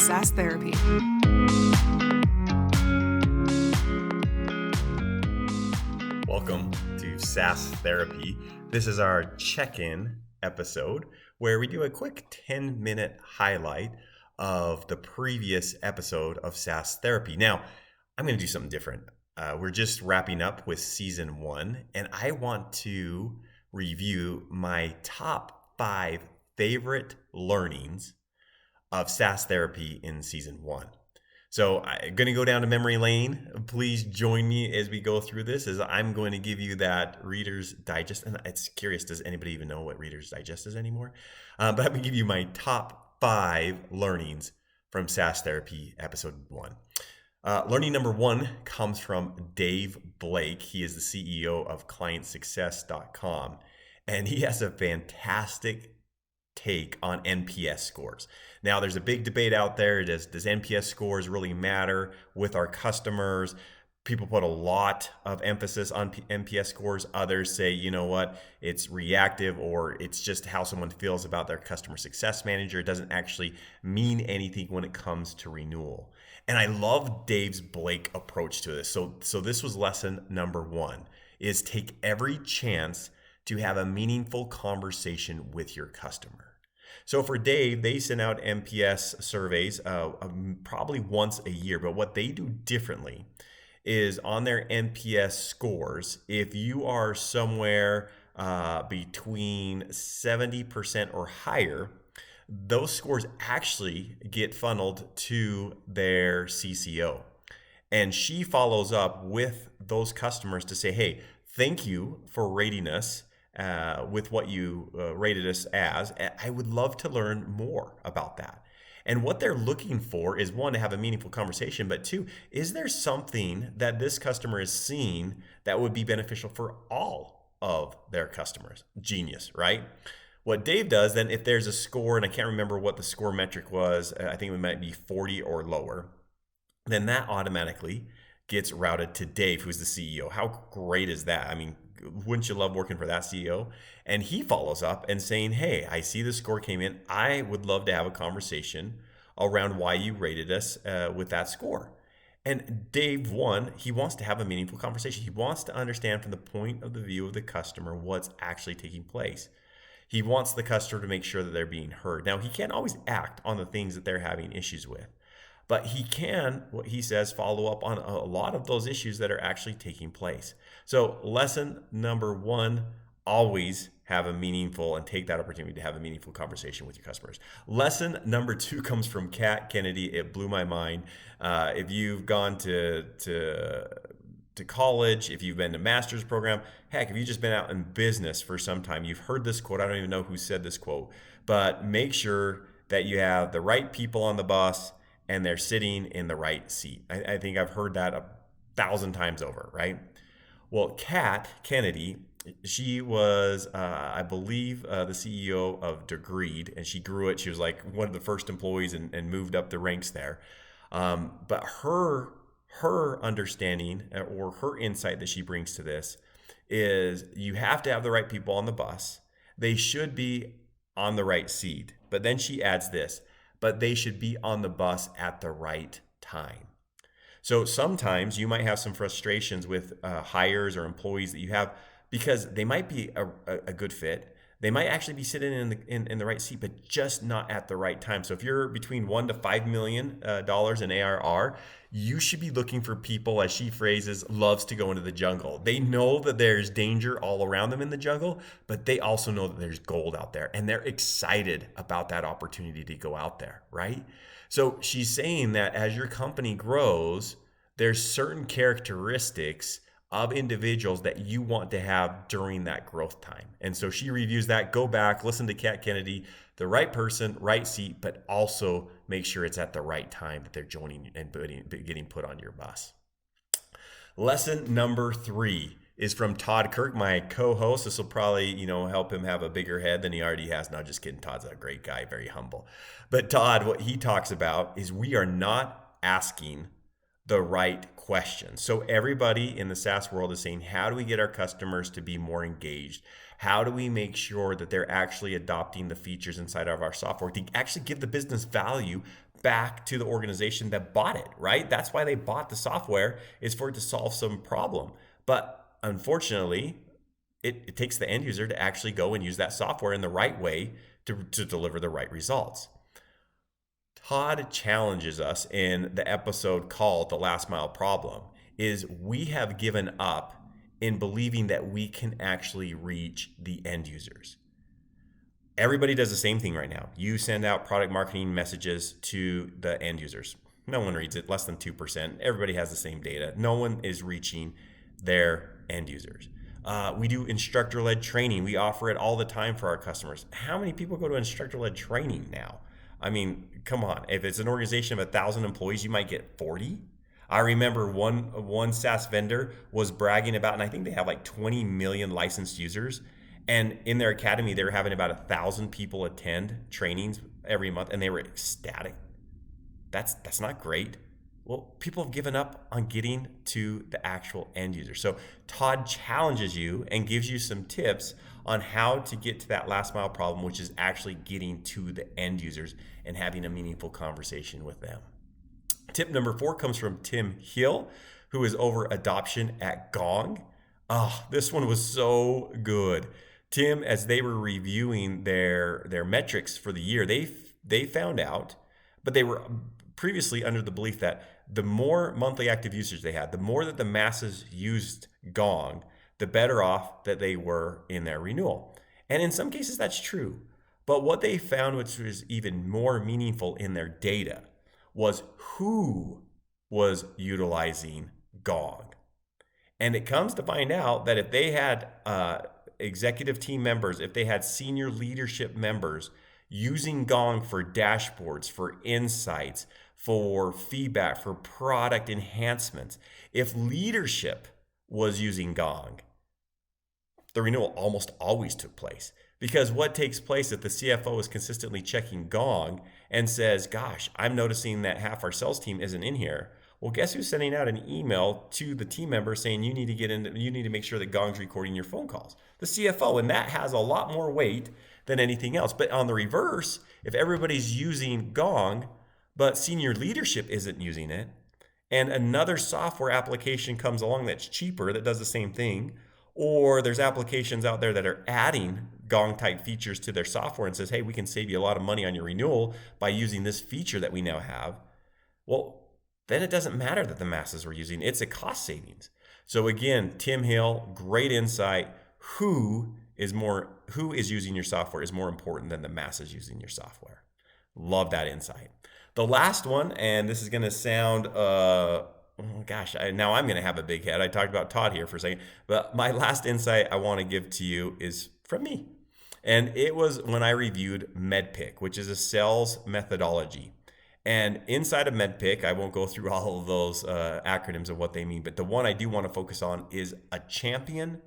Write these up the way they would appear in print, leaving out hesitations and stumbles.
SaaS Therapy. Welcome to SaaS Therapy. This is our check-in episode where we do a quick 10-minute highlight of the previous episode of SaaS Therapy. Now, I'm going to do something different. We're just wrapping up with season 1, and I want to review my top 5 favorite learnings of SaaS Therapy in season 1. So I'm going to go down to memory lane. Please join me as we go through this, as I'm going to give you that Reader's Digest. And it's curious, does anybody even know what Reader's Digest is anymore? But I'm going to give you my top 5 learnings from SaaS Therapy episode 1. Learning number 1 comes from Dave Blake. He is the CEO of ClientSuccess.com, and he has a fantastic take on NPS scores. Now, there's a big debate out there. Does NPS scores really matter with our customers? People put a lot of emphasis on NPS scores. Others say, you know what, it's reactive, or it's just how someone feels about their customer success manager. It doesn't actually mean anything when it comes to renewal. And I love Dave's Blake approach to this. So this was lesson number 1, is take every chance to have a meaningful conversation with your customer. So for Dave, they send out NPS surveys probably once a year. But what they do differently is on their NPS scores, if you are somewhere between 70% or higher, those scores actually get funneled to their CCO. And she follows up with those customers to say, hey, thank you for rating us with what you rated us as. I would love to learn more about that. And what they're looking for is, 1, to have a meaningful conversation, but 2, is there something that this customer is seeing that would be beneficial for all of their customers? Genius, right? What Dave does then, if there's a score, and I can't remember what the score metric was, I think it might be 40 or lower, then that automatically gets routed to Dave, who's the CEO. How great is that? I mean, wouldn't you love working for that CEO? And he follows up and saying, hey, I see the score came in. I would love to have a conversation around why you rated us with that score. And Dave, 1, he wants to have a meaningful conversation. He wants to understand from the point of the view of the customer what's actually taking place. He wants the customer to make sure that they're being heard. Now, he can't always act on the things that they're having issues with, but he can, what he says, follow up on a lot of those issues that are actually taking place. So lesson number 1, always have a meaningful and take that opportunity to have a meaningful conversation with your customers. Lesson number 2 comes from Kat Kennedy. It blew my mind. If you've gone to college, if you've been to master's program, heck, if you've just been out in business for some time, you've heard this quote. I don't even know who said this quote, but make sure that you have the right people on the bus and they're sitting in the right seat. I think I've heard that 1,000 times over, right? Well, Kat Kennedy, she was, I believe, the CEO of Degreed, and she grew it. She was like one of the first employees and moved up the ranks there. But her understanding or her insight that she brings to this is you have to have the right people on the bus. They should be on the right seat. But then she adds this, but they should be on the bus at the right time. So sometimes you might have some frustrations with hires or employees that you have because they might be a good fit. They might actually be sitting in the right seat, but just not at the right time. So if you're between $1 to $5 million in ARR, you should be looking for people, as she phrases, loves to go into the jungle. They know that there's danger all around them in the jungle, but they also know that there's gold out there, and they're excited about that opportunity to go out there, right? So she's saying that as your company grows, there's certain characteristics of individuals that you want to have during that growth time. And so she reviews that. Go back, listen to Kat Kennedy, the right person, right seat, but also make sure it's at the right time that they're joining and getting put on your bus. Lesson number 3 is from Todd Kirk, my co-host. This will probably, help him have a bigger head than he already has. No, just kidding. Todd's a great guy, very humble. But Todd, what he talks about is we are not asking the right questions. So everybody in the SaaS world is saying, how do we get our customers to be more engaged? How do we make sure that they're actually adopting the features inside of our software to actually give the business value back to the organization that bought it, right? That's why they bought the software, is for it to solve some problem. But unfortunately, it takes the end user to actually go and use that software in the right way to deliver the right results. Todd challenges us in the episode called The Last Mile Problem is we have given up in believing that we can actually reach the end users. Everybody does the same thing right now. You send out product marketing messages to the end users. No one reads it, less than 2%. Everybody has the same data. No one is reaching their end users. We do instructor-led training. We offer it all the time for our customers. How many people go to instructor-led training now? I mean, come on. If it's an organization of 1,000 employees, you might get 40. I remember one SaaS vendor was bragging about, and I think they have like 20 million licensed users. And in their academy, they were having about 1,000 people attend trainings every month, and they were ecstatic. That's not great. Well, people have given up on getting to the actual end user. So Todd challenges you and gives you some tips on how to get to that last mile problem, which is actually getting to the end users and having a meaningful conversation with them. Tip number 4 comes from Tim Hill, who is over adoption at Gong. Oh, this one was so good. Tim, as they were reviewing their metrics for the year, they found out, but they were previously under the belief that the more monthly active users they had, the more that the masses used Gong, the better off that they were in their renewal. And in some cases, that's true. But what they found, which was even more meaningful in their data, was who was utilizing Gong. And it comes to find out that if they had executive team members, if they had senior leadership members using Gong for dashboards, for insights, for feedback, for product enhancements, if leadership was using Gong, the renewal almost always took place. Because what takes place if the CFO is consistently checking Gong and says, gosh, I'm noticing that half our sales team isn't in here. Well, guess who's sending out an email to the team member saying you need to make sure that Gong's recording your phone calls? The CFO, and that has a lot more weight than anything else. But on the reverse, if everybody's using Gong, but senior leadership isn't using it, and another software application comes along that's cheaper that does the same thing, or there's applications out there that are adding Gong type features to their software and says, hey, we can save you a lot of money on your renewal by using this feature that we now have. Well, then it doesn't matter that the masses were using it. It's a cost savings. So again, Tim Hill, great insight. Who is using your software is more important than the masses using your software. Love that insight. The last one, and this is going to sound, now I'm going to have a big head. I talked about Todd here for a second, but my last insight I want to give to you is from me. And it was when I reviewed MEDPIC, which is a sales methodology. And inside of MEDPIC, I won't go through all of those acronyms of what they mean, but the one I do want to focus on is a champion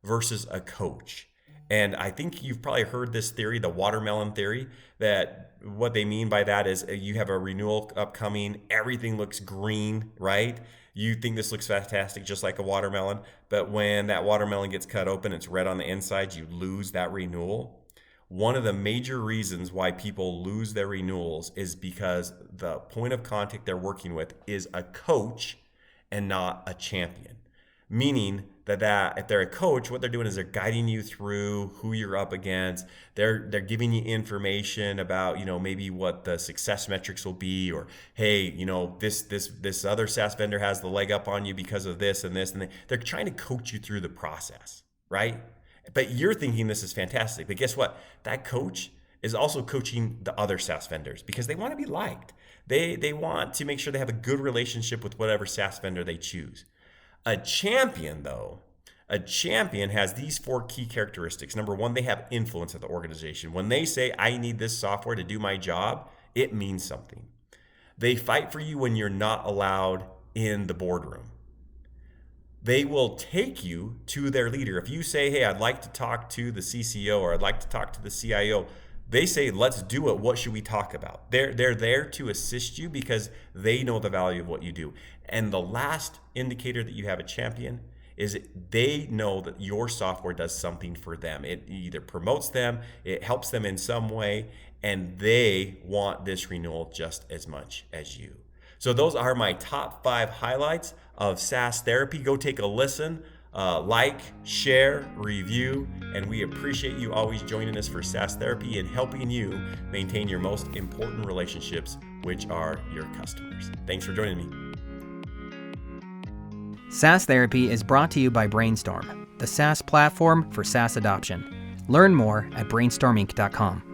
versus a coach. And I think you've probably heard this theory, the watermelon theory, that what they mean by that is you have a renewal upcoming, everything looks green, right? You think this looks fantastic, just like a watermelon, but when that watermelon gets cut open, it's red on the inside, you lose that renewal. One of the major reasons why people lose their renewals is because the point of contact they're working with is a coach and not a champion. Meaning that if they're a coach, what they're doing is they're guiding you through who you're up against. They're giving you information about, maybe what the success metrics will be, or hey, this other SaaS vendor has the leg up on you because of this and this, and they're trying to coach you through the process, right? But you're thinking this is fantastic. But guess what? That coach is also coaching the other SaaS vendors because they want to be liked. They want to make sure they have a good relationship with whatever SaaS vendor they choose. A champion has these 4 key characteristics. Number 1, they have influence at the organization. When they say, I need this software to do my job, it means something. They fight for you when you're not allowed in the boardroom. They will take you to their leader. If you say, hey, I'd like to talk to the CCO or I'd like to talk to the CIO, they say, let's do it. What should we talk about? They're there to assist you because they know the value of what you do. And the last indicator that you have a champion is they know that your software does something for them. It either promotes them, it helps them in some way, and they want this renewal just as much as you. So those are my top 5 highlights of SaaS therapy. Go take a listen, like, share, review, and we appreciate you always joining us for SaaS therapy and helping you maintain your most important relationships, which are your customers. Thanks for joining me. SaaS Therapy is brought to you by Brainstorm, the SaaS platform for SaaS adoption. Learn more at brainstorminc.com.